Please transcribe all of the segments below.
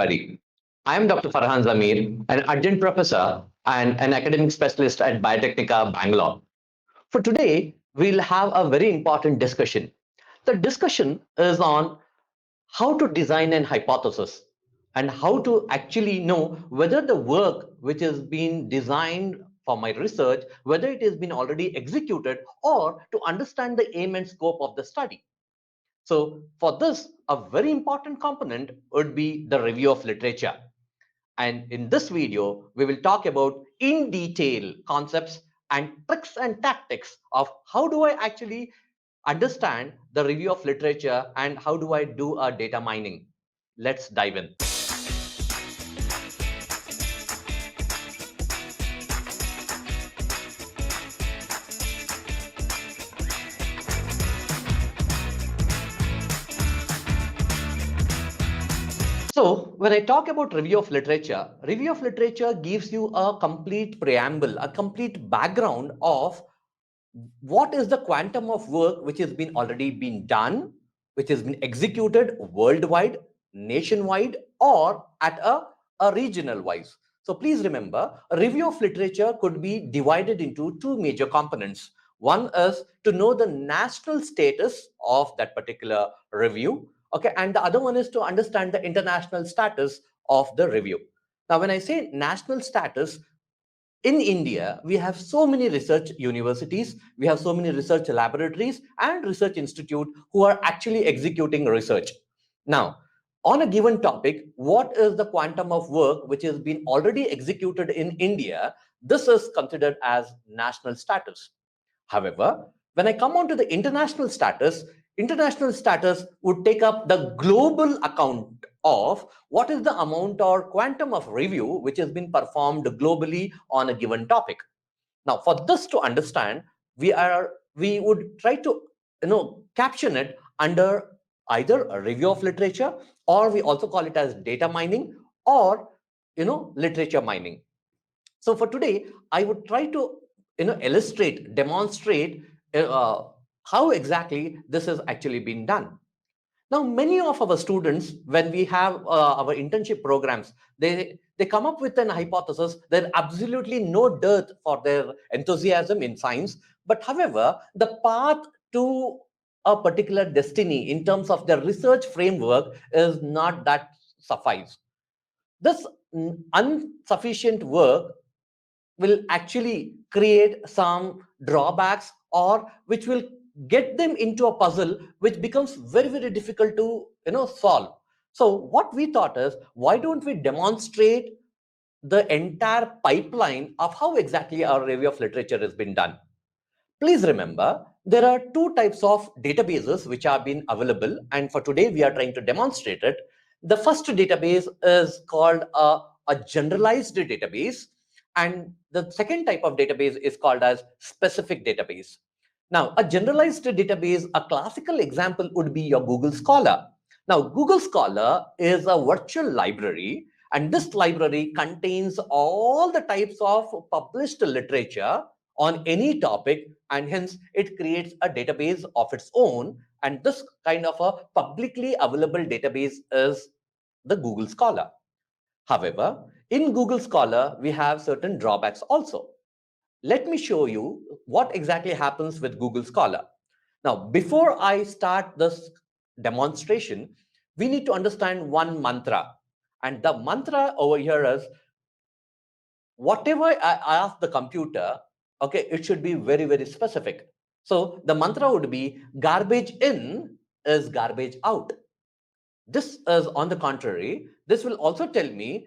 everybody. I am Dr. Farhan Zamir, an adjunct professor and an academic specialist at Biotechnica, Bangalore. For today, we'll have a very important discussion. The discussion is on how to design an hypothesis and how to actually know whether the work which has been designed for my research, whether it has been already executed or to understand the aim and scope of the study. So for this, a very important component would be the review of literature. And in this video, we will talk about in detail concepts and tricks and tactics of how do I actually understand the review of literature and how do I do a data mining. Let's dive in. So when I talk about review of literature gives you a complete preamble, a complete background of what is the quantum of work which has been already been done, which has been executed worldwide, nationwide, or at a regional wise. So please remember, a review of literature could be divided into two major components. One is to know the national status of that particular review, okay, and the other one is to understand the international status of the review. Now, when I say national status, in India, we have so many research universities, we have so many research laboratories and research institute who are actually executing research. Now, on a given topic, what is the quantum of work which has been already executed in India? This is considered as national status. However, when I come on to the international status would take up the global account of what is the amount or quantum of review which has been performed globally on a given topic. Now, for this to understand, we would try to caption it under either a review of literature, or we also call it as data mining, or literature mining. So for today, I would try to illustrate, demonstrate how exactly this has actually been done. Now, many of our students, when we have our internship programs, they come up with an hypothesis. There's absolutely no dearth for their enthusiasm in science. But however, the path to a particular destiny in terms of their research framework is not that suffice. This insufficient work will actually create some drawbacks, or which will get them into a puzzle which becomes very difficult to solve. So what we thought is, why don't we demonstrate the entire pipeline of how exactly our review of literature has been done. Please remember, there are two types of databases which have been available, and for today we are trying to demonstrate it. The first database is called a generalized database, and the second type of database is called as specific database. Now, a generalized database, a classical example would be your Google Scholar. Now, Google Scholar is a virtual library, and this library contains all the types of published literature on any topic, and hence it creates a database of its own. And this kind of a publicly available database is the Google Scholar. However, in Google Scholar, we have certain drawbacks also. Let me show you what exactly happens with Google Scholar. Now, before I start this demonstration, we need to understand one mantra. And the mantra over here is, whatever I ask the computer, okay, it should be very specific. So the mantra would be, garbage in is garbage out. This is on the contrary. This will also tell me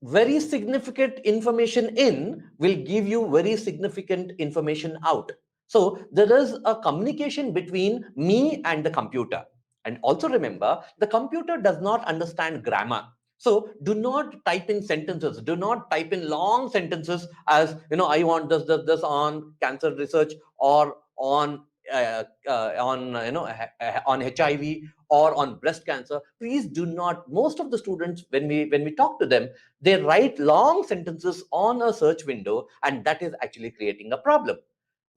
very significant information in will give you very significant information out. So there is a communication between me and the computer. And also remember, the computer does not understand grammar. So do not type in sentences. Do not type in long sentences as, I want this on cancer research, or on on HIV, or on breast cancer. Please do not. Most of the students, when we talk to them, they write long sentences on a search window, and that is actually creating a problem.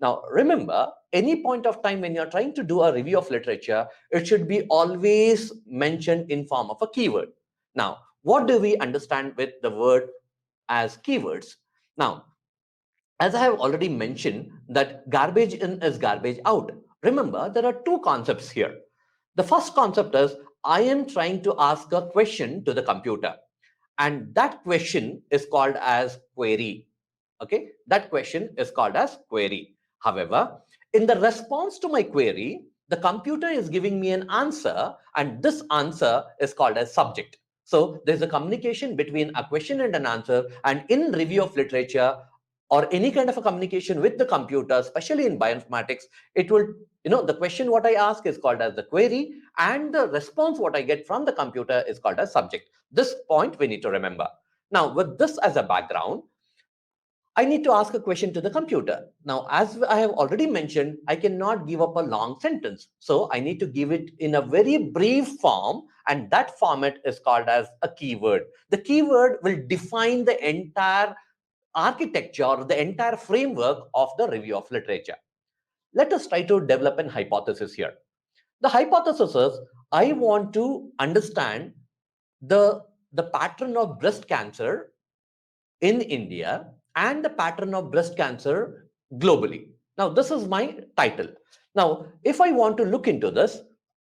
Now, remember, any point of time when you're trying to do a review of literature, it should be always mentioned in form of a keyword. Now, What do we understand with the word as keywords? Now, as I have already mentioned, that garbage in is garbage out. Remember, there are two concepts here. The first concept is I am trying to ask a question to the computer, and that question is called as query. Okay, that question is called as query. However, in the response to my query, the computer is giving me an answer, and this answer is called as subject. So there's a communication between a question and an answer, and in review of literature or any kind of a communication with the computer, especially in bioinformatics, it will, the question what I ask is called as the query, and the response what I get from the computer is called as subject. This point we need to remember. Now, with this as a background, I need to ask a question to the computer. Now, as I have already mentioned, I cannot give up a long sentence. So I need to give it in a very brief form, and that format is called as a keyword. The keyword will define the entire architecture or the entire framework of the review of literature. Let us try to develop an hypothesis here. The hypothesis is I want to understand the, the pattern of breast cancer in India and the pattern of breast cancer globally. Now, this is my title. Now, if I want to look into this,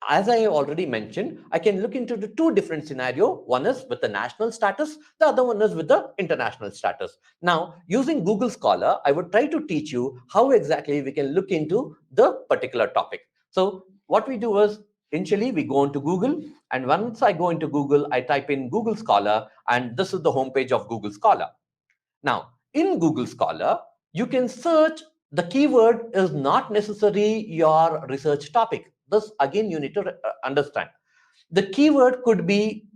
as I have already mentioned, I can look into the two different scenarios. One is with the national status, the other one is with the international status. Now, using Google Scholar, I would try to teach you how exactly we can look into the particular topic. So, what we do is initially we go into Google, and once I go into Google, I type in Google Scholar, and this is the homepage of Google Scholar. Now, in Google Scholar, you can search. The keyword is not necessarily your research topic. This again you need to understand. The keyword could be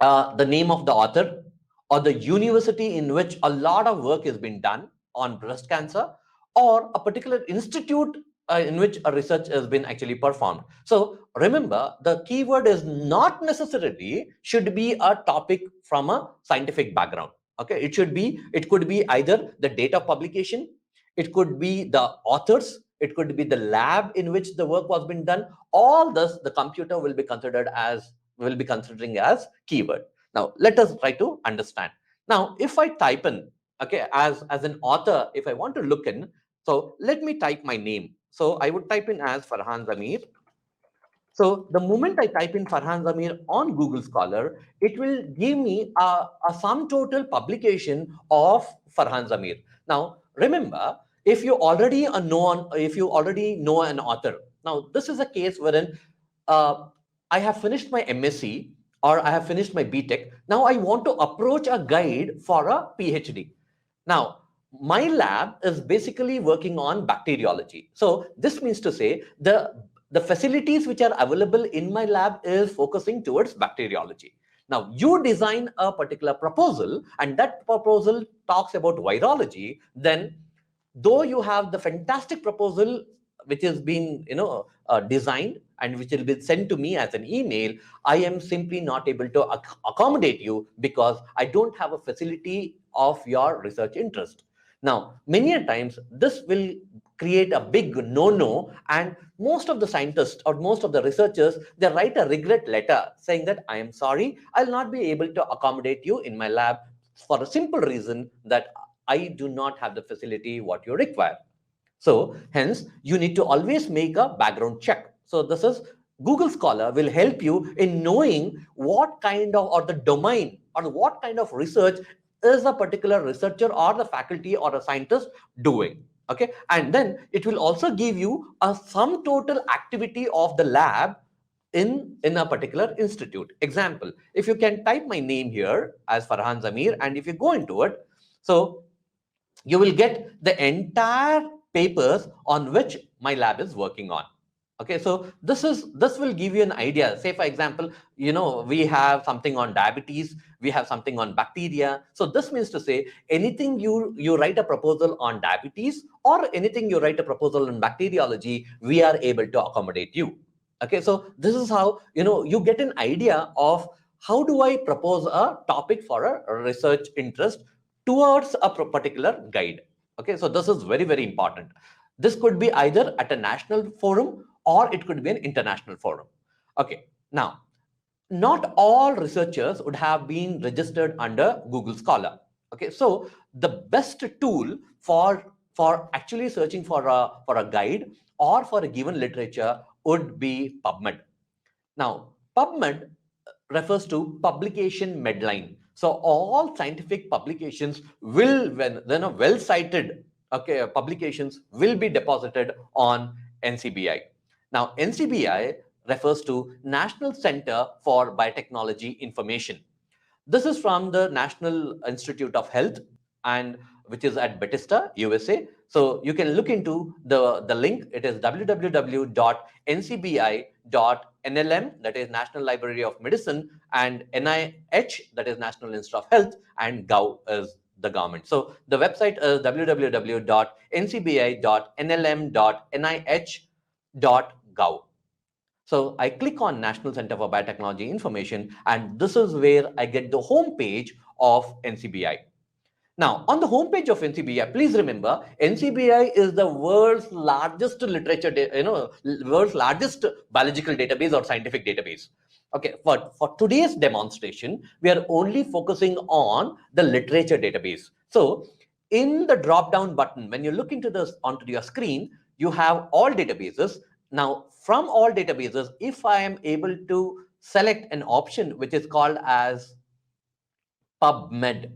the name of the author or the university in which a lot of work has been done on breast cancer, or a particular institute in which a research has been actually performed. So remember, the keyword is not necessarily should be a topic from a scientific background. Okay, it could be either the date of publication, it could be the authors, it could be the lab in which the work was been done. All this the computer will be considering as keyword. Now, let us try to understand. Now, if I type in, okay, as an author, if I want to look in, so let me type my name. So I would type in as Farhan Zamir. So the moment I type in Farhan Zamir on Google Scholar, it will give me a sum total publication of Farhan Zamir. Now, remember, if you already know an author, now this is a case wherein uh, I have finished my MSc or I have finished my BTech. Now I want to approach a guide for a PhD. Now, my lab is basically working on bacteriology. So this means to say the facilities which are available in my lab is focusing towards bacteriology. Now, you design a particular proposal, and that proposal talks about virology. Then, though you have the fantastic proposal which has been designed and which will be sent to me as an email, I am simply not able to accommodate you because I don't have a facility of your research interest. Now, many a times this will create a big no-no, and most of the scientists or most of the researchers, they write a regret letter saying that I am sorry, I'll not be able to accommodate you in my lab for a simple reason that I do not have the facility what you require. So hence, you need to always make a background check. So this is Google Scholar will help you in knowing what kind of or the domain or what kind of research is a particular researcher or the faculty or a scientist doing. Okay, and then it will also give you a sum total activity of the lab in a particular institute. Example, if you can type my name here as Farhan Zamir, and if you go into it, so you will get the entire papers on which my lab is working on. Okay, so this will give you an idea. Say for example, we have something on diabetes, we have something on bacteria. So this means to say anything you write a proposal on diabetes or anything you write a proposal on bacteriology, we are able to accommodate you. Okay, so this is how you get an idea of how do I propose a topic for a research interest towards a particular guide. Okay, so this is very, very important. This could be either at a national forum or it could be an international forum. Okay, now not all researchers would have been registered under Google Scholar. Okay, so the best tool for actually searching for a guide or for a given literature would be PubMed. Now, PubMed refers to publication medline. So all scientific publications will, when then a well cited publications will be deposited on NCBI. Now, NCBI refers to National Center for Biotechnology Information. This is from the National Institute of Health, and which is at Bethesda, USA. So you can look into the link. It is www.ncbi.nlm, that is National Library of Medicine, and NIH, that is National Institute of Health, and Gov is the government. So the website is www.ncbi.nlm.nih.gov. So I click on National Center for Biotechnology Information, and this is where I get the home page of NCBI. Now, on the homepage of NCBI, please remember, NCBI is the world's largest literature, world's largest biological database or scientific database. Okay, for today's demonstration, we are only focusing on the literature database. So, in the drop-down button, when you look into this onto your screen, you have all databases. Now, from all databases, if I am able to select an option which is called as PubMed.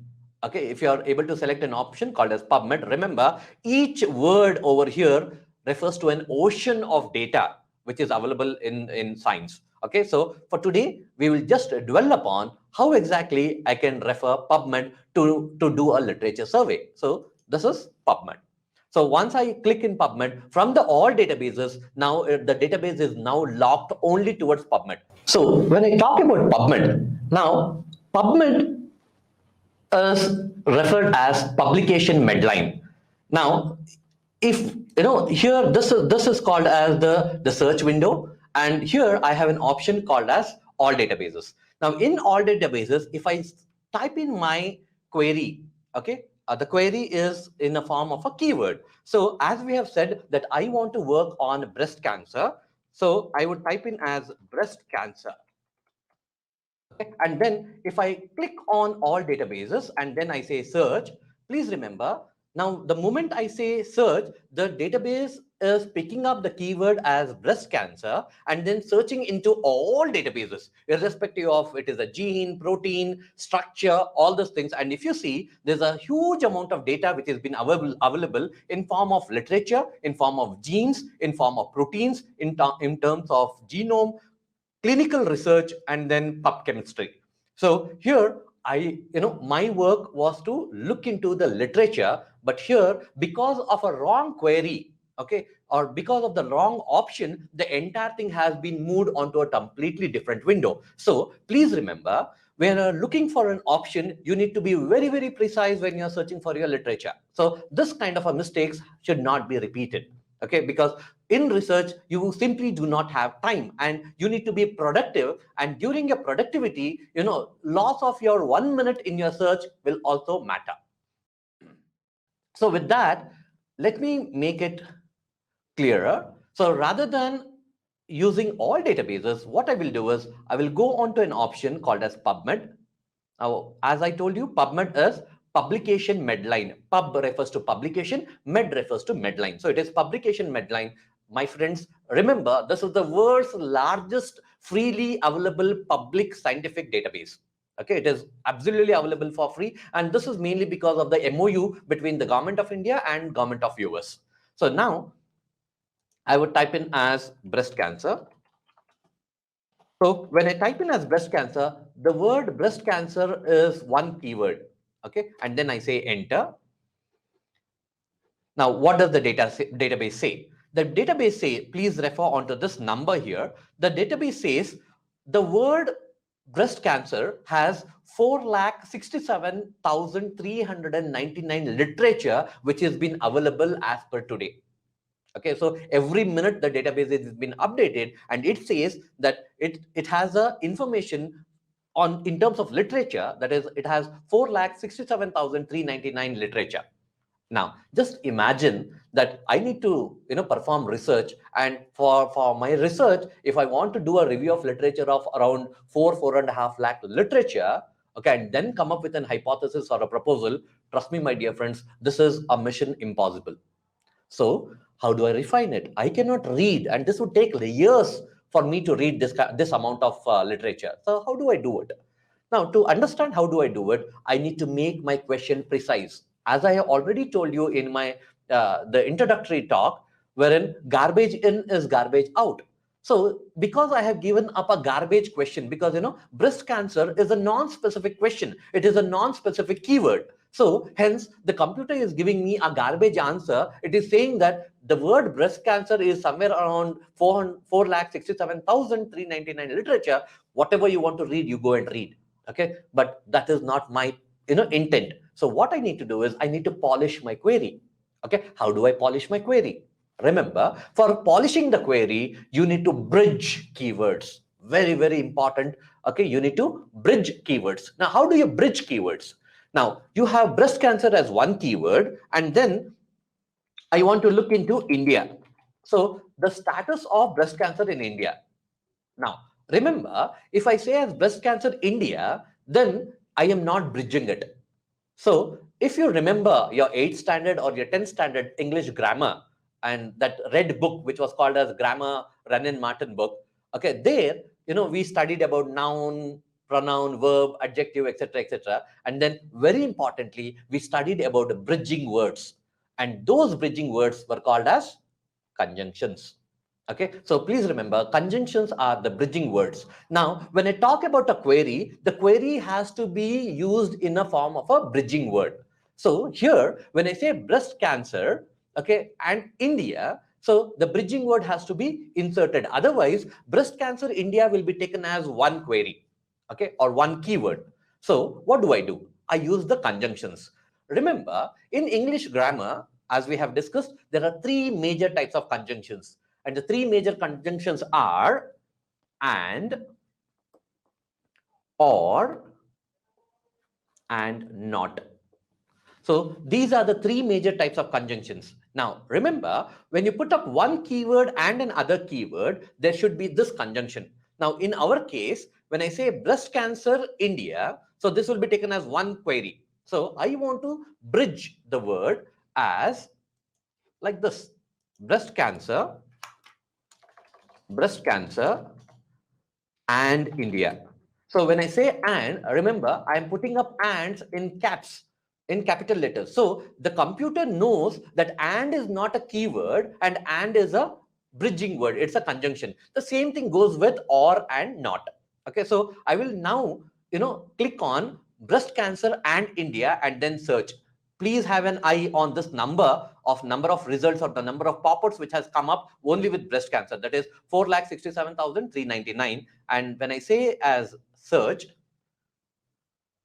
Okay, if you are able to select an option called as PubMed, remember each word over here refers to an ocean of data which is available in science. Okay, so for today, we will just dwell upon how exactly I can refer PubMed to do a literature survey. So this is PubMed. So once I click in PubMed, from the all databases, now the database is now locked only towards PubMed. So when I talk about PubMed, now PubMed is referred as publication medline. Now, if here this is called as the search window, and here I have an option called as all databases. Now, in all databases, if I type in my query, okay, the query is in a form of a keyword. So as we have said that I want to work on breast cancer, so I would type in as breast cancer. And then if I click on all databases and then I say search, please remember, now the moment I say search, the database is picking up the keyword as breast cancer and then searching into all databases, irrespective of it is a gene, protein, structure, all those things. And if you see, there's a huge amount of data which has been available in form of literature, in form of genes, in form of proteins, in terms of genome, clinical research, and then pub chemistry. So here my work was to look into the literature, but here because of a wrong query, okay, or because of the wrong option, the entire thing has been moved onto a completely different window. So please remember, when you're looking for an option, you need to be very, very precise when you're searching for your literature. So this kind of a mistakes should not be repeated. Okay, because in research, you simply do not have time and you need to be productive. And during your productivity, loss of your 1 minute in your search will also matter. So with that, let me make it clearer. So rather than using all databases, what I will do is I will go on to an option called as PubMed. Now, as I told you, PubMed is publication medline. Pub refers to publication, med refers to medline. So it is publication medline. My friends, remember, this is the world's largest freely available public scientific database. Okay, it is absolutely available for free. And this is mainly because of the MOU between the government of India and government of US. So now I would type in as breast cancer. So when I type in as breast cancer, the word breast cancer is one keyword. Okay, and then I say enter. Now, what does the database say? The database says, please refer onto this number here. The database says the word breast cancer has 4,67,399 literature which has been available as per today. Okay, so every minute the database is been updated, and it says that it has a information on in terms of literature, that is, it has 4,67,399 literature. Now, just imagine that I need to, perform research, and for my research, if I want to do a review of literature of around 4.5 lakh literature, okay, and then come up with an hypothesis or a proposal, trust me, my dear friends, this is a mission impossible. So, how do I refine it? I cannot read, and this would take years for me to read this amount of literature. So, how do I do it? Now, to understand how do I do it, I need to make my question precise. As I have already told you in my the introductory talk, wherein garbage in is garbage out. So, because I have given up a garbage question, because breast cancer is a non-specific question, it is a non-specific keyword. So, hence, the computer is giving me a garbage answer. It is saying that the word breast cancer is somewhere around 4,67,399 literature. Whatever you want to read, you go and read. Okay, but that is not my intent. So what I need to do is I need to polish my query. Okay, how do I polish my query? Remember, for polishing the query, you need to bridge keywords. Very, very important. Okay, you need to bridge keywords. Now, how do you bridge keywords? Now, you have breast cancer as one keyword, and then I want to look into India. So, the status of breast cancer in India. Now, remember, if I say as breast cancer India, then I am not bridging it. So, if you remember your 8th standard or your 10th standard English grammar and that red book, which was called as Grammar Renan Martin book, okay, there, we studied about noun, pronoun, verb, adjective, etc., etc. And then, very importantly, we studied about bridging words. And those bridging words were called as conjunctions. Okay, so please remember, conjunctions are the bridging words. Now, when I talk about a query, the query has to be used in a form of a bridging word. So here, when I say breast cancer, okay, and India, so the bridging word has to be inserted. Otherwise, breast cancer India will be taken as one query, okay, or one keyword. So what do? I use the conjunctions. Remember, in English grammar, as we have discussed, there are three major types of conjunctions. And the three major conjunctions are and, or, and not. So these are the three major types of conjunctions. Now, remember, when you put up one keyword and another keyword, there should be this conjunction. Now, in our case, when I say breast cancer India, so this will be taken as one query. So I want to bridge the word as like this: breast cancer and India. So when I say and, remember, I'm putting up ands in caps, in capital letters. So the computer knows that and is not a keyword and and is a bridging word. It's a conjunction. The same thing goes with or and not. Okay, so I will now, click on breast cancer and India and then search. Please have an eye on this number of results or the number of pop-ups which has come up only with breast cancer. That is 4,67,399. And when I say as search,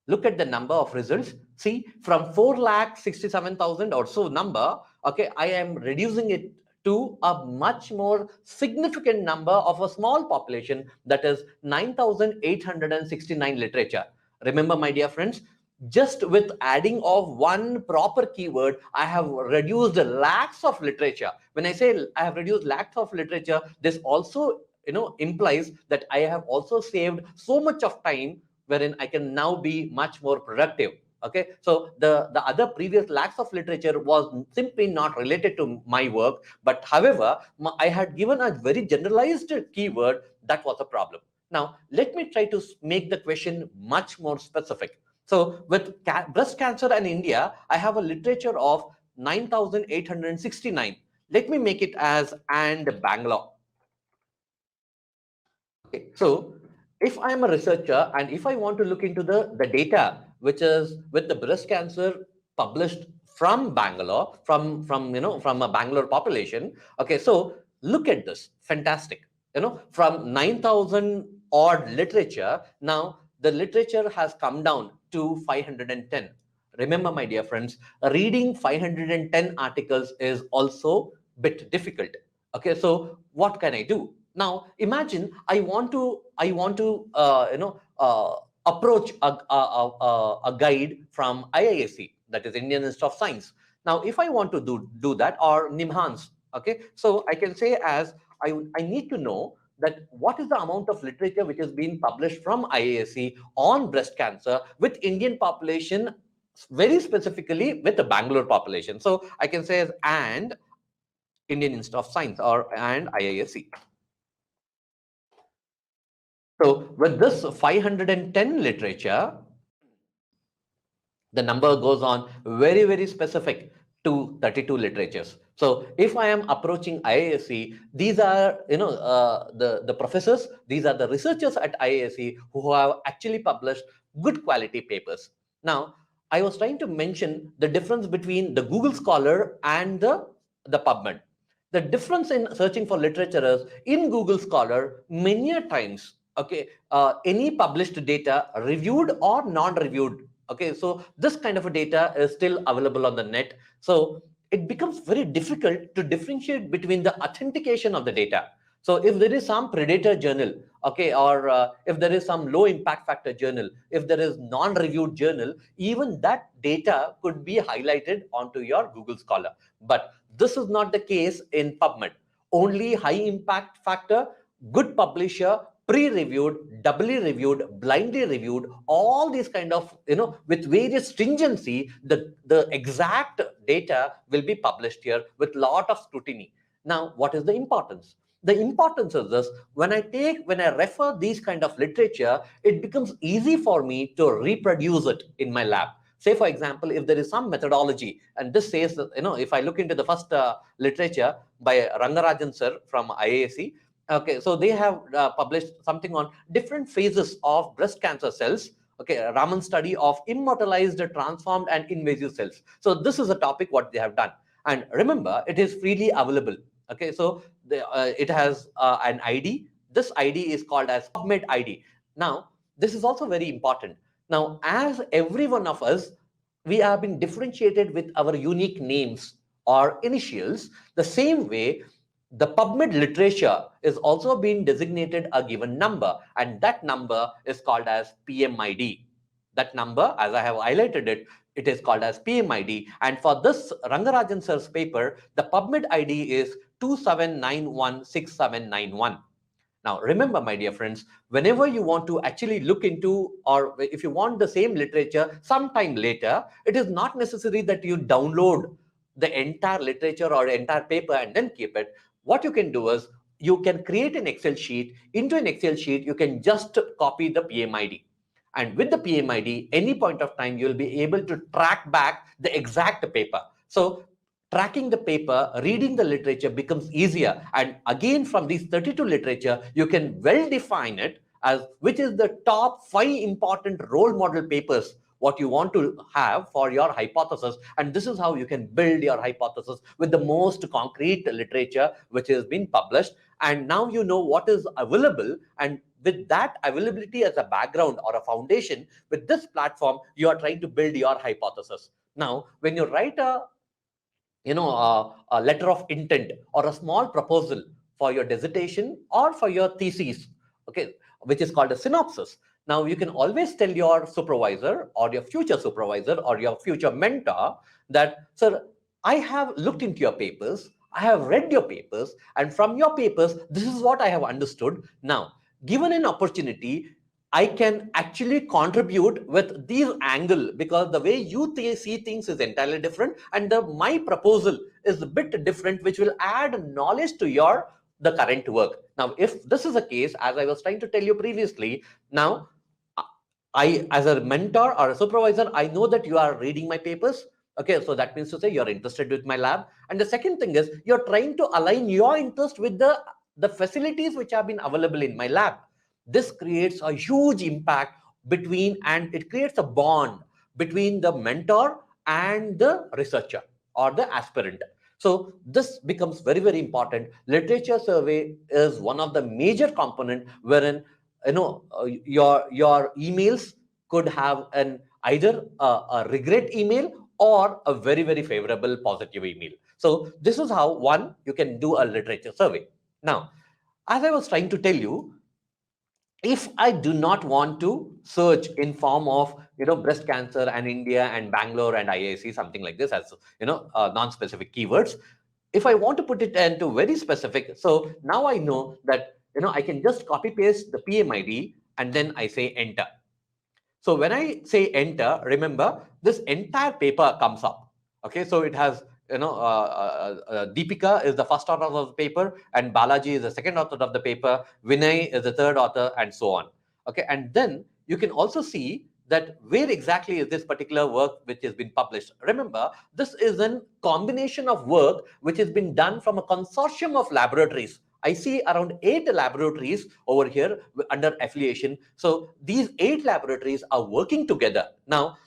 look at the number of results. See, from 4,67,000 or so number, okay, I am reducing it to a much more significant number of a small population, that is 9,869 literature. Remember, my dear friends, just with adding of one proper keyword, I have reduced lakhs of literature. When I say I have reduced lakhs of literature, this also implies that I have also saved so much of time, wherein I can now be much more productive. Okay, so the other previous lakhs of literature was simply not related to my work, but however, I had given a very generalized keyword. That was a problem. Now, let me try to make the question much more specific. So with breast cancer in India, I have a literature of 9,869. Let me make it as and Bangalore. Okay, so if I'm a researcher and if I want to look into the data which is with the breast cancer published from Bangalore, from a Bangalore population, okay, so look at this, fantastic. From 9,000 odd literature, now the literature has come down to 510. Remember, my dear friends, reading 510 articles is also a bit difficult. Okay, so what can I do? Now imagine I want to approach a guide from IISc, that is Indian Institute of Science. Now, if I want to do that, or Nimhans, okay, so I can say as I need to know that what is the amount of literature which has been published from IASC on breast cancer with Indian population, very specifically with the Bangalore population. So I can say as and Indian Institute of Science or and IISc. So with this 510 literature, the number goes on very, very specific to 32 literatures. So if I am approaching IISc, these are the professors, these are the researchers at IISc who have actually published good quality papers. Now, I was trying to mention the difference between the Google Scholar and the PubMed. The difference in searching for literature is in Google Scholar, many a times, okay, any published data, reviewed or non-reviewed, okay, so this kind of a data is still available on the net. So it becomes very difficult to differentiate between the authentication of the data. So if there is some predator journal, okay, or if there is some low impact factor journal, if there is non-reviewed journal, even that data could be highlighted onto your Google Scholar. But this is not the case in PubMed. Only high impact factor, good publisher, pre-reviewed, doubly reviewed, blindly reviewed, all these kind of, with various stringency, the exact data will be published here with lot of scrutiny. Now, what is the importance? The importance of this, when I refer these kind of literature, it becomes easy for me to reproduce it in my lab. Say, for example, if there is some methodology, and this says that, if I look into the first literature by Rangarajan sir from IAC, okay, so they have published something on different phases of breast cancer cells. Okay, Raman study of immortalized, transformed, and invasive cells. So this is a topic what they have done, and remember, it is freely available. Okay, so it has an ID. This ID is called as PubMed ID. Now, this is also very important. Now, as every one of us, we have been differentiated with our unique names or initials. The same way, the PubMed literature is also being designated a given number, and that number is called as PMID. That number, as I have highlighted it, it is called as PMID. And for this Rangarajan sir's paper, the PubMed ID is 27916791. Now, remember, my dear friends, whenever you want to actually look into, or if you want the same literature sometime later, it is not necessary that you download the entire literature or entire paper and then keep it. What you can do is you can create an Excel sheet. Into an Excel sheet, you can just copy the PMID. And with the PMID, any point of time, you'll be able to track back the exact paper. So tracking the paper, reading the literature becomes easier. And again, from these 32 literature, you can well define it as which is the top 5 important role model papers what you want to have for your hypothesis. And this is how you can build your hypothesis with the most concrete literature which has been published. And now you know what is available, and with that availability as a background or a foundation, with this platform, you are trying to build your hypothesis. Now, when you write a letter of intent or a small proposal for your dissertation or for your thesis, okay, which is called a synopsis. Now, you can always tell your supervisor or your future supervisor or your future mentor that, sir, I have looked into your papers, I have read your papers, and from your papers, this is what I have understood. Now, given an opportunity, I can actually contribute with this angle, because the way you see things is entirely different, and my proposal is a bit different, which will add knowledge to the current work. Now, if this is the case, as I was trying to tell you previously, now I, as a mentor or a supervisor, I know that you are reading my papers. Okay, so that means to say you're interested with my lab. And the second thing is you're trying to align your interest with the facilities which have been available in my lab. This creates a huge impact between, and it creates a bond between the mentor and the researcher or the aspirant. So this becomes very, very important. Literature survey is one of the major component wherein your emails could have an either a regret email or a very, very favorable positive email. So this is how one you can do a literature survey. Now, as I was trying to tell you, if I do not want to search in form of breast cancer and India and Bangalore and IIC, something like this, as non-specific keywords, if I want to put it into very specific, so now I know that I can just copy paste the PMID and then I say enter. So when I say enter, remember this entire paper comes up. Okay, so it has Deepika is the first author of the paper, and Balaji is the second author of the paper. Vinay is the third author, and so on. Okay, and then you can also see that where exactly is this particular work which has been published. Remember, this is a combination of work which has been done from a consortium of laboratories. I see around 8 laboratories over here under affiliation. So these 8 laboratories are working together. Now,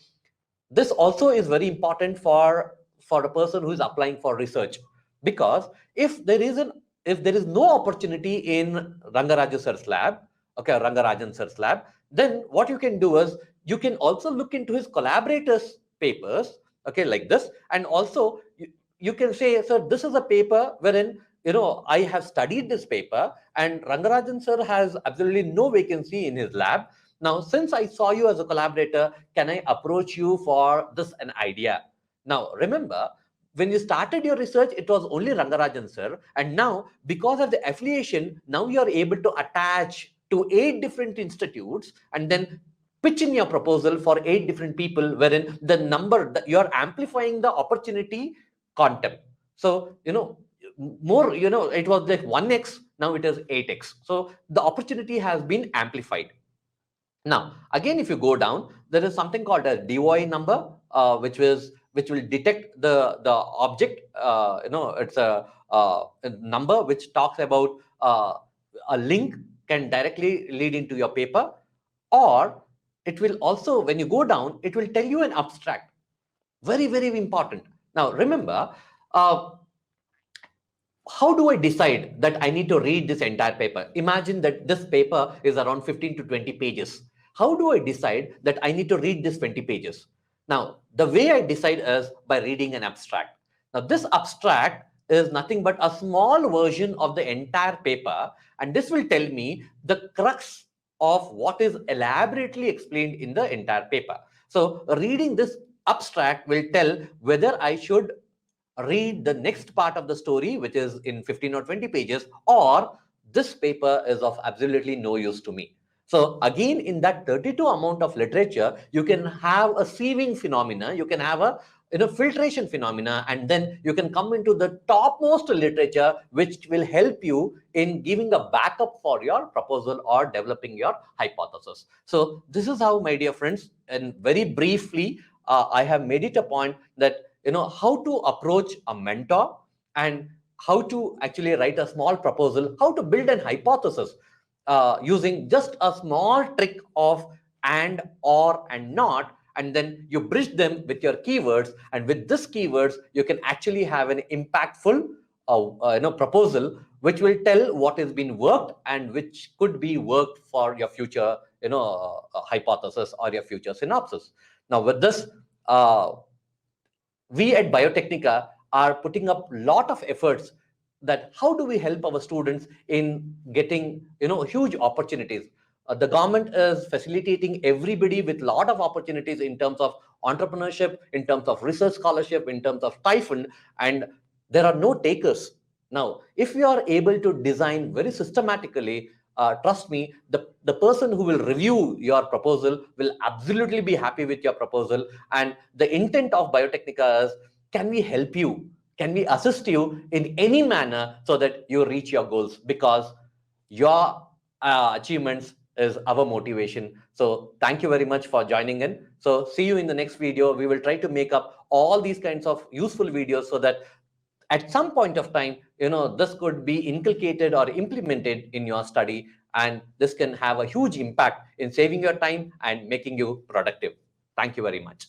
this also is very important for a person who is applying for research, because if there is no opportunity in Rangarajan sir's lab, okay, Rangarajan sir's lab, then what you can do is you can also look into his collaborators' papers, okay, like this, and also you can say, sir, this is a paper wherein I have studied this paper, and Rangarajan sir has absolutely no vacancy in his lab. Now, since I saw you as a collaborator, can I approach you for this an idea? Now, remember, when you started your research, it was only Rangarajan sir, and now because of the affiliation, now you are able to attach to 8 different institutes and then pitch in your proposal for 8 different people, wherein the number that you are amplifying the opportunity quantum. So more, it was like 1x, now it is 8x. So the opportunity has been amplified. Now, again, if you go down, there is something called a DOI number, which will detect the object. It's a number which talks about a link can directly lead into your paper, or it will also, when you go down, it will tell you an abstract. Very, very important. Now, remember, uh, how do I decide that I need to read this entire paper? Imagine that this paper is around 15 to 20 pages. How do I decide that I need to read this 20 pages? Now, the way I decide is by reading an abstract. Now, this abstract is nothing but a small version of the entire paper, and this will tell me the crux of what is elaborately explained in the entire paper. So, reading this abstract will tell whether I should read the next part of the story, which is in 15 or 20 pages, or this paper is of absolutely no use to me. So again, in that 32 amount of literature, you can have a sieving phenomena, you can have a filtration phenomena, and then you can come into the topmost literature, which will help you in giving a backup for your proposal or developing your hypothesis. So this is how, my dear friends, and very briefly, I have made it a point that how to approach a mentor, and how to actually write a small proposal, how to build an hypothesis using just a small trick of and, or, and not, and then you bridge them with your keywords, and with this keywords you can actually have an impactful proposal which will tell what has been worked and which could be worked for your future hypothesis or your future synopsis. Now with this, we at Biotechnica are putting up a lot of efforts that how do we help our students in getting huge opportunities. The government is facilitating everybody with a lot of opportunities in terms of entrepreneurship, in terms of research scholarship, in terms of stipend, and there are no takers. Now, if you are able to design very systematically, trust me, the person who will review your proposal will absolutely be happy with your proposal. And the intent of Biotechnica is, can we help you? Can we assist you in any manner so that you reach your goals? Because your achievements is our motivation. So thank you very much for joining in. So see you in the next video. We will try to make up all these kinds of useful videos so that at some point of time, this could be inculcated or implemented in your study, and this can have a huge impact in saving your time and making you productive. Thank you very much.